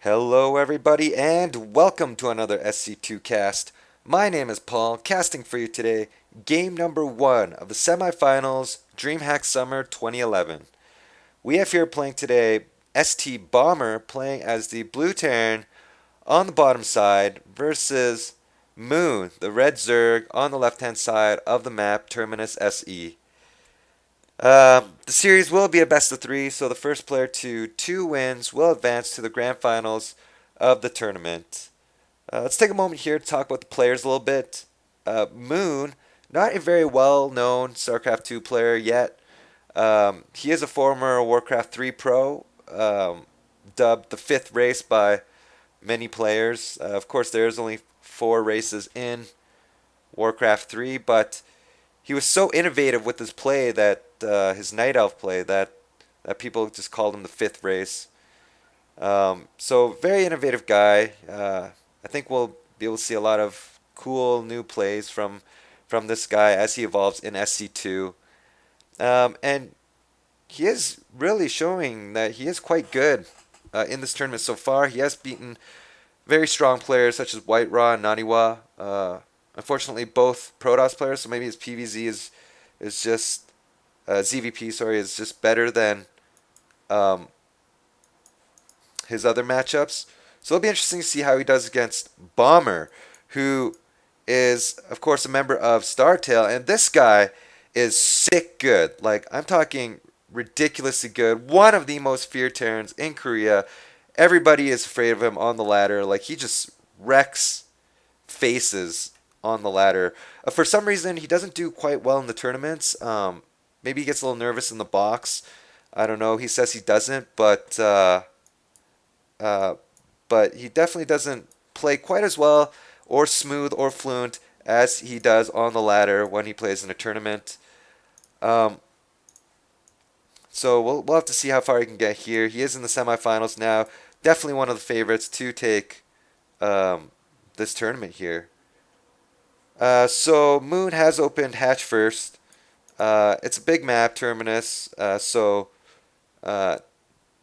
Hello, everybody, and welcome to another SC2 cast. My name is Paul, casting for you today game number 1 of the semifinals Dreamhack Summer 2011. We have here playing today ST Bomber playing as the Blue Terran on the bottom side versus Moon, the Red Zerg, on the left hand side of the map, Terminus SE. The series will be a best of 3, so the first player to 2 wins will advance to the grand finals of the tournament. Let's take a moment here to talk about the players a little bit. Moon, not a very well known StarCraft 2 player yet. He is a former Warcraft 3 pro, dubbed the fifth race by many players. Of course, there's only 4 races in Warcraft 3, but he was so innovative with his play that his Night Elf play that people just called him the fifth race. So very innovative guy. I think we'll be able to see a lot of cool new plays from this guy as he evolves in SC2. And he is really showing that he is quite good in this tournament so far. He has beaten very strong players such as White and Naniwa. Unfortunately, both Protoss players, so maybe his PVZ is just ZVP. Sorry, is just better than um, his other matchups. So it'll be interesting to see how he does against Bomber, who is, of course, a member of StarTale, and this guy is sick good. Like, I'm talking ridiculously good. One of the most feared Terrans in Korea. Everybody is afraid of him on the ladder. Like, he just wrecks faces on the ladder. For some reason, he doesn't do quite well in the tournaments. Maybe he gets a little nervous in the box. I don't know. He says he doesn't, uh, but he definitely doesn't play quite as well or smooth or fluent as he does on the ladder when he plays in a tournament. Um, so we'll have to see how far he can get here. He is in the semifinals now. Definitely one of the favorites to take um, this tournament here. So Moon has opened hatch first. It's a big map, Terminus, so uh,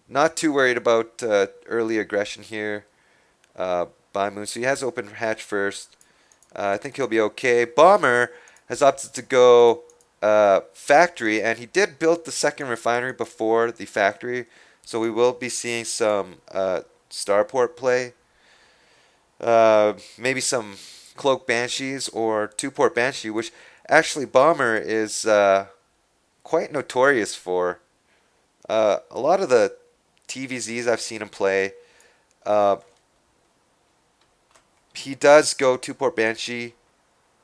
not too worried about early aggression here by Moon. So he has opened hatch first. I think he'll be okay. Bomber has opted to go factory, and he did build the second refinery before the factory, so we will be seeing some starport play. Maybe some cloak banshees or two-port banshee, which actually Bomber is quite notorious for. A lot of the TVZs I've seen him play, uh, he does go two-port banshee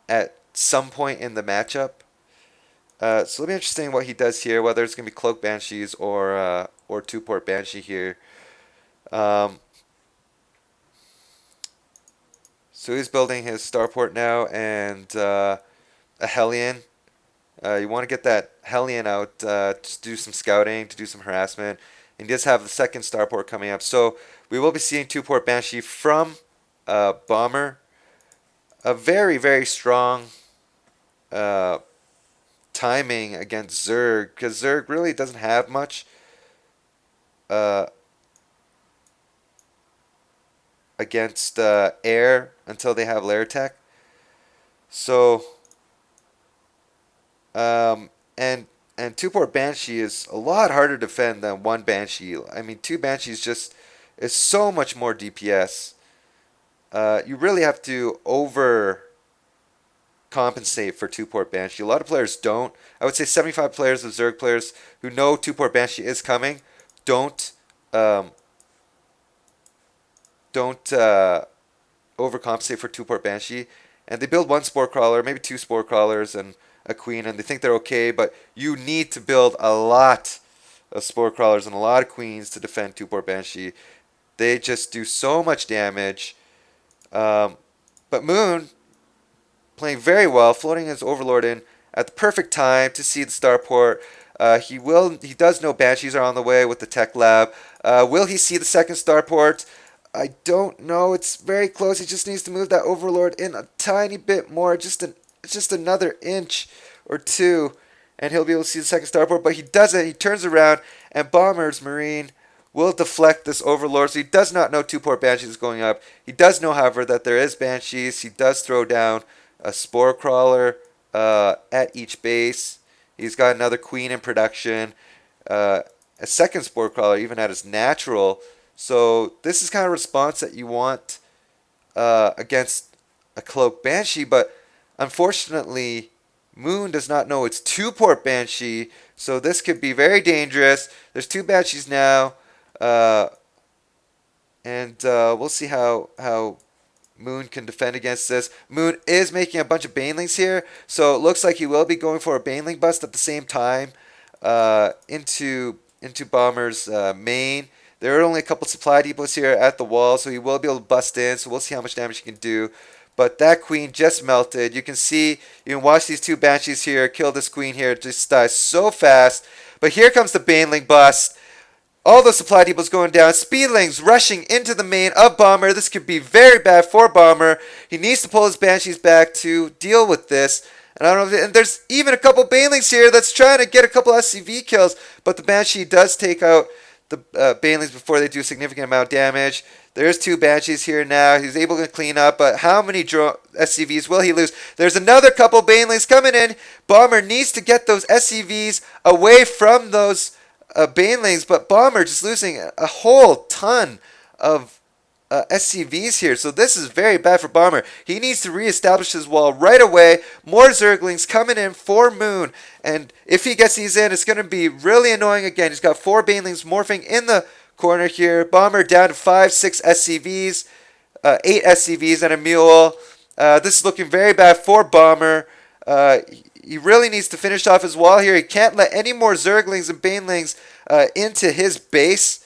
at some point in the matchup. So it'll be interesting what he does here, whether it's going to be cloak banshees or two-port banshee here. Um, so he's building his starport now and a Hellion. You want to get that Hellion out to do some scouting, to do some harassment. And he does have the second starport coming up. So we will be seeing two-port Banshee from Bomber. A very, very strong uh, timing against Zerg, because Zerg really doesn't have much uh, against air until they have lair tech. So Um, and and two-port Banshee is a lot harder to defend than one Banshee. I mean, two Banshees just is so much more DPS. You really have to overcompensate for two-port Banshee. A lot of players don't. I would say 75 players of Zerg players who know two-port Banshee is coming don't um, don't overcompensate for two-port Banshee, and they build one Spore Crawler, maybe two Spore Crawlers, and a Queen, and they think they're okay, but you need to build a lot of Spore Crawlers and a lot of Queens to defend two-port Banshee. They just do so much damage. Um, but Moon, playing very well, floating his Overlord in at the perfect time to see the starport. He does know Banshees are on the way with the tech lab. Will he see the second starport? I don't know. It's very close. He just needs to move that Overlord in a tiny bit more, just another inch or two, and he'll be able to see the second starport. But he doesn't. He turns around, and Bomber's Marine will deflect this Overlord. So he does not know 2-port Banshees is going up. He does know, however, that there is Banshees. He does throw down a Spore Crawler at each base. He's got another Queen in production. A second Spore Crawler even at his natural. So this is kind of response that you want against a Cloak Banshee, but unfortunately Moon does not know it's 2-port Banshee, so this could be very dangerous. There's 2 Banshees now, and we'll see how Moon can defend against this. Moon is making a bunch of Banelings here, so it looks like he will be going for a Baneling bust at the same time into Bomber's main. There are only a couple supply depots here at the wall, so he will be able to bust in, so we'll see how much damage he can do. But that Queen just melted. You can see, you can watch these 2 Banshees here kill this Queen here. It just dies so fast. But here comes the Baneling bust. All the supply depots going down. Speedlings rushing into the main of Bomber. This could be very bad for Bomber. He needs to pull his Banshees back to deal with this. And I don't know. And there's even a couple Banelings here that's trying to get a couple SCV kills. But the Banshee does take out the Banelings before they do a significant amount of damage. There's 2 Banshees here now. He's able to clean up, but how many SCVs will he lose? There's another couple Banelings coming in. Bomber needs to get those SCVs away from those Banelings, but Bomber just losing a whole ton of SCVs here. So this is very bad for Bomber. He needs to reestablish his wall right away. More Zerglings coming in for Moon. And if he gets these in, it's going to be really annoying again. He's got 4 Banelings morphing in the corner here. Bomber down to 5, 6 SCVs, 8 SCVs and a mule. This is looking very bad for Bomber. He really needs to finish off his wall here. He can't let any more Zerglings and Banelings into his base.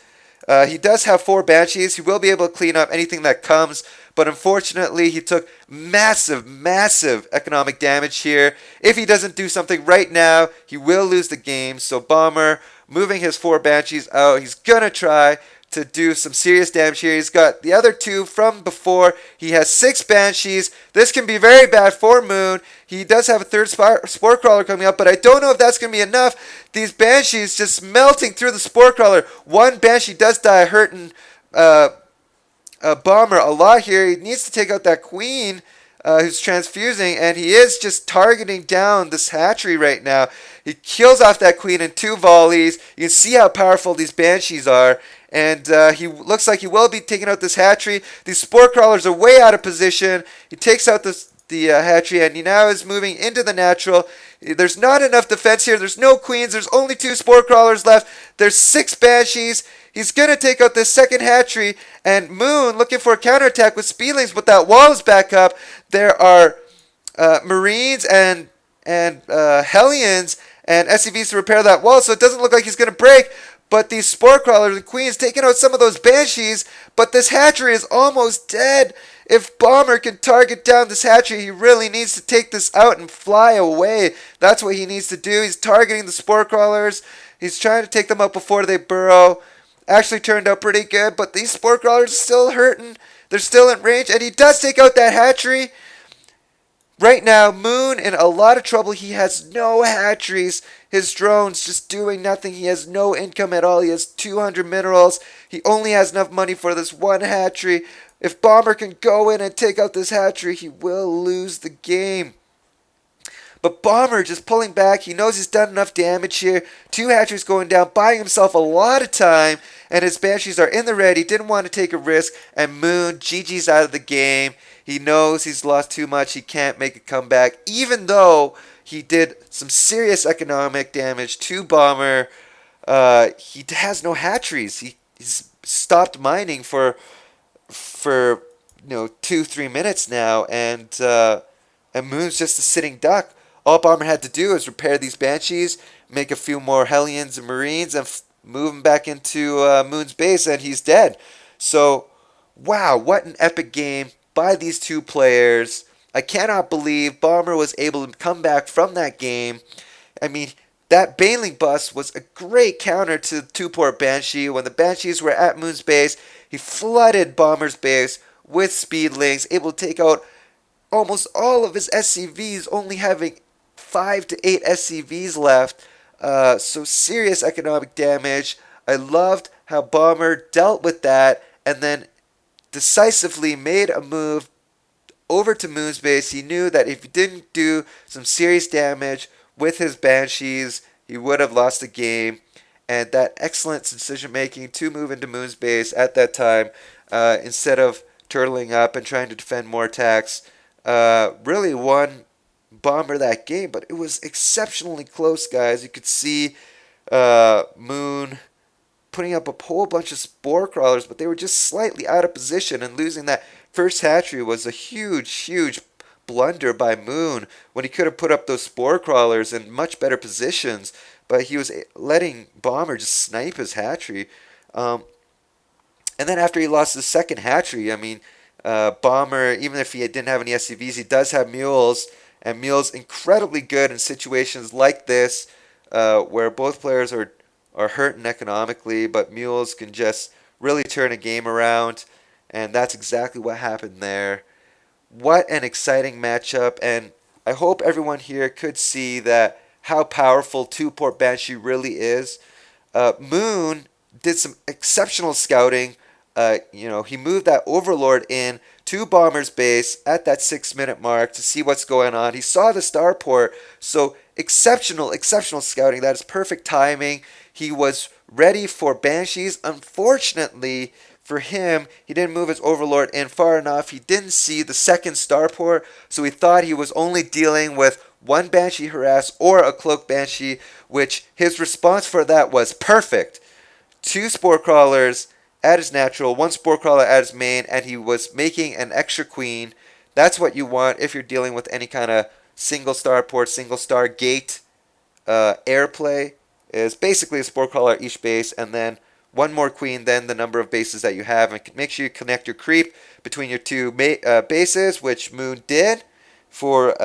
He does have 4 Banshees. He will be able to clean up anything that comes. But unfortunately, he took massive, massive economic damage here. If he doesn't do something right now, he will lose the game. So Bomber moving his 4 Banshees out. He's going to try to do some serious damage here. He's got the other 2 from before. He has 6 Banshees. This can be very bad for Moon. He does have a 3rd Spore Crawler coming up, but I don't know if that's going to be enough. These Banshees just melting through the Spore Crawler. 1 Banshee does die, hurting Bomber a lot here. He needs to take out that Queen who's transfusing, and he is just targeting down this hatchery right now. He kills off that Queen in 2 volleys. You can see how powerful these Banshees are. And he looks like he will be taking out this hatchery. These Spore Crawlers are way out of position. He takes out the hatchery, and he now is moving into the natural. There's not enough defense here. There's no Queens. There's only 2 Spore Crawlers left. There's 6 Banshees. He's going to take out this second hatchery. And Moon looking for a counterattack with Speedlings, but that wall is back up. There are Marines and Hellions and SCVs to repair that wall, so it doesn't look like he's going to break. But these Spore Crawlers and Queens taking out some of those Banshees, but this hatchery is almost dead. If Bomber can target down this hatchery, he really needs to take this out and fly away. That's what he needs to do. He's targeting the Spore Crawlers. He's trying to take them out before they burrow. Actually turned out pretty good, but these Spore Crawlers are still hurting. They're still in range, and he does take out that hatchery. Right now, Moon in a lot of trouble. He has no hatcheries. His drone's just doing nothing. He has no income at all. He has 200 minerals. He only has enough money for this 1 hatchery. If Bomber can go in and take out this hatchery, he will lose the game. But Bomber just pulling back. He knows he's done enough damage here. 2 hatcheries going down, buying himself a lot of time. And his Banshees are in the red. He didn't want to take a risk. And Moon, GG's out of the game. He knows he's lost too much. He can't make a comeback. Even though he did some serious economic damage to Bomber, he has no hatcheries. He's stopped mining for 2-3 minutes now. And Moon's just a sitting duck. All Bomber had to do is repair these Banshees, make a few more Hellions and Marines, and move him back into Moon's base, and he's dead. So, wow, what an epic game by these 2 players. I cannot believe Bomber was able to come back from that game. I mean, that Baneling bust was a great counter to the 2-port Banshee. When the Banshees were at Moon's base, he flooded Bomber's base with Speedlings, able to take out almost all of his SCVs, only having 5 to 8 SCVs left. So serious economic damage. I loved how Bomber dealt with that and then decisively made a move over to Moon's base. He knew that if he didn't do some serious damage with his Banshees, he would have lost the game. And that excellent decision making to move into Moon's base at that time, instead of turtling up and trying to defend more attacks, really won Bomber that game. But it was exceptionally close, guys. You could see Moon putting up a whole bunch of spore crawlers, but they were just slightly out of position, and losing that first hatchery was a huge, huge blunder by Moon when he could have put up those spore crawlers in much better positions, but he was letting Bomber just snipe his hatchery. And then after he lost his second hatchery, I mean, Bomber, even if he didn't have any SCVs, he does have mules, and mules incredibly good in situations like this, where both players are hurting economically, but mules can just really turn a game around, and that's exactly what happened there. What an exciting matchup, and I hope everyone here could see that how powerful two-port Banshee really is. Moon did some exceptional scouting. He moved that Overlord in to Bomber's base at that 6-minute mark to see what's going on. He saw the starport, so exceptional, exceptional scouting. That is perfect timing. He was ready for Banshees. Unfortunately for him, he didn't move his Overlord in far enough. He didn't see the second starport, so he thought he was only dealing with one Banshee harass or a Cloak Banshee, which his response for that was perfect. 2 spore crawlers at his natural, 1 spore crawler at his main, and he was making an extra queen. That's what you want if you're dealing with any kind of single starport, single star gate airplay. Is basically a spore crawler at each base, and then 1 more queen than the number of bases that you have. And make sure you connect your creep between your 2 bases, which Moon did for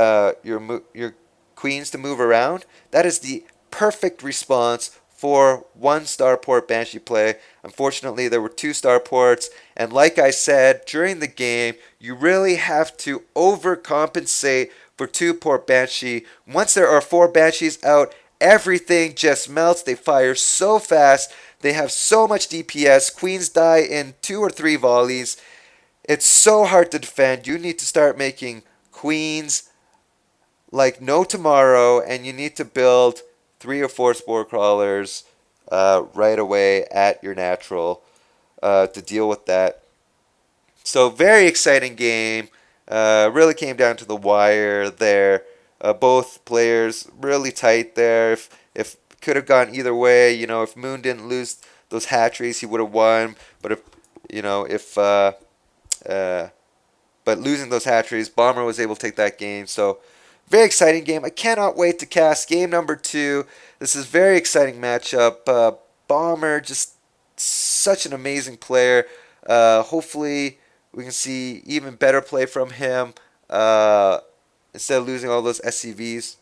your queens to move around. That is the perfect response for 1 starport Banshee play. Unfortunately, there were 2 starports, and like I said during the game, you really have to overcompensate for 2-port Banshee. Once there are 4 Banshees out, everything just melts. They fire so fast. They have so much DPS. Queens die in 2 or 3 volleys. It's so hard to defend. You need to start making queens like no tomorrow, and you need to build 3 or 4 spore crawlers right away at your natural to deal with that. So very exciting game. Really came down to the wire there. Both players really tight there. If could have gone either way. If Moon didn't lose those hatcheries, he would have won. But but losing those hatcheries, Bomber was able to take that game. So very exciting game. I cannot wait to cast game number 2. This is very exciting matchup. Bomber, just such an amazing player. Hopefully we can see even better play from him. Instead of losing all those SCVs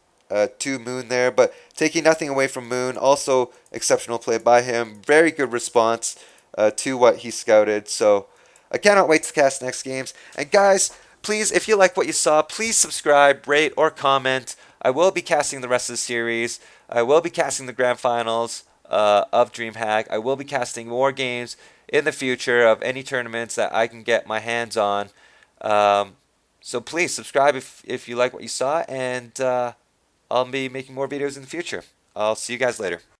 to Moon there. But taking nothing away from Moon, also exceptional play by him. Very good response to what he scouted. So I cannot wait to cast next games. And guys, please, if you like what you saw, please subscribe, rate, or comment. I will be casting the rest of the series. I will be casting the grand finals of Dreamhack. I will be casting more games in the future of any tournaments that I can get my hands on. So please subscribe if you like what you saw, and I'll be making more videos in the future. I'll see you guys later.